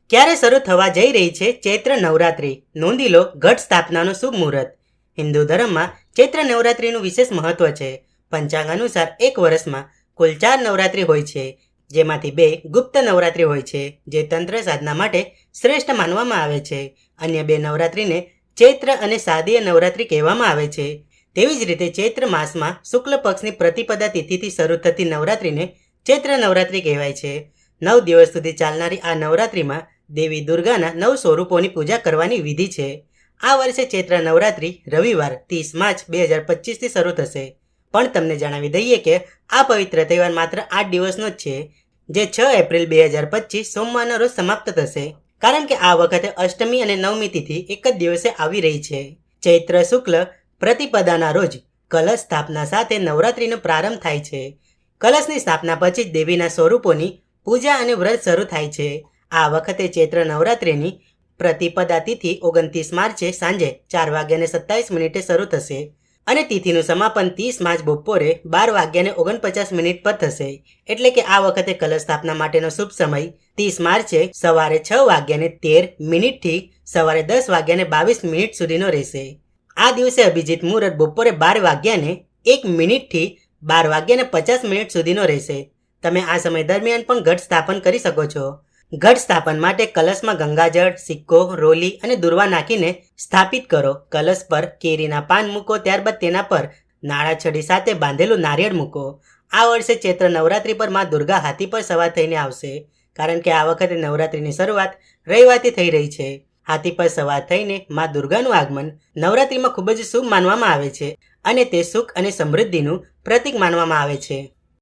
ક્યારે શરૂ થવા જઈ રહી છે ચૈત્ર નવરાત્રી? નોંધી લો ઘટ સ્થાપનાનું શુભ મુહૂર્ત. હિન્દુ ધર્મમાં ચૈત્ર નવરાત્રીનું વિશેષ મહત્વ છે. પંચાંગ અનુસાર એક વર્ષમાં કુલ 4 નવરાત્રી હોય છે, જેમાંથી 2 ગુપ્ત નવરાત્રી હોય છે, જે તંત્ર સાધના માટે શ્રેષ્ઠ માનવામાં આવે છે. અન્ય 2 નવરાત્રીને ચૈત્ર અને શારદીય નવરાત્રી કહેવામાં આવે છે. તેવી જ રીતે ચૈત્ર માસમાં શુક્લ પક્ષની પ્રતિપદા તિથિથી શરૂ થતી નવરાત્રીને ચૈત્ર નવરાત્રી કહેવાય છે. 9 દિવસ સુધી ચાલનારી આ નવરાત્રીમાં દેવી દુર્ગાના 9 સ્વરૂપોની પૂજા કરવાની વિધિ છે. આ વર્ષે ચૈત્ર નવરાત્રી રવિવાર 30 માર્ચ 2025થી શરૂ થશે. પણ તમને જણાવી દઈએ કે આ પવિત્ર તહેવાર માત્ર 8 દિવસનો જ છે, જે 6 એપ્રિલ 2025 સોમવારના રોજ સમાપ્ત થશે. કારણ કે આ વખતે અષ્ટમી અને નવમી તિથિ એક જ દિવસે આવી રહી છે. ચૈત્ર શુક્લ પ્રતિપદાના રોજ કલશ સ્થાપના સાથે નવરાત્રીનો પ્રારંભ થાય છે. કલશની સ્થાપના પછી જ દેવીના સ્વરૂપોની પૂજા અને વ્રત શરૂ થાય છે. આ વખતે ચૈત્ર નવરાત્રિની પ્રતિપદા તિથિ 29 માર્ચે સાંજે 4:27 શરૂ થશે અને તિથિનું સમાપન 30 માર્ચ બપોરે 12:49 પર થશે. એટલે કે આ વખતે કલશ સ્થાપના માટેનો શુભ સમય 30 માર્ચે સવારે 6:13 થી સવારે 10:22 સુધીનો રહેશે. આ દિવસે અભિજીત મુહૂર્ત બપોરે 12:01 થી 12:50 સુધીનો રહેશે. તમે આ સમય દરમિયાન પણ ઘટ સ્થાપન કરી શકો છો. ઘટ સ્થાપન માટે કલશમાં ગંગાજળ, સિક્કો, રોલી અને દુર્વા નાખીને સ્થાપિત કરો. કલશ પર કેરીના પાન મૂકો, ત્યારબાદ તેના પર નાળા છડી સાથે બાંધેલું નારિયેળ મૂકો. આ વર્ષે ચૈત્ર નવરાત્રી પર માં દુર્ગા હાથી પર સવાર થઈને આવશે, કારણ કે આ વખતે નવરાત્રીની શરૂઆત રવિવારથી થઈ રહી છે. હાથી પર સવાર થઈને માં દુર્ગાનું આગમન નવરાત્રીમાં ખૂબ જ શુભ માનવામાં આવે છે અને તે સુખ અને સમૃદ્ધિનું પ્રતીક માનવામાં આવે છે.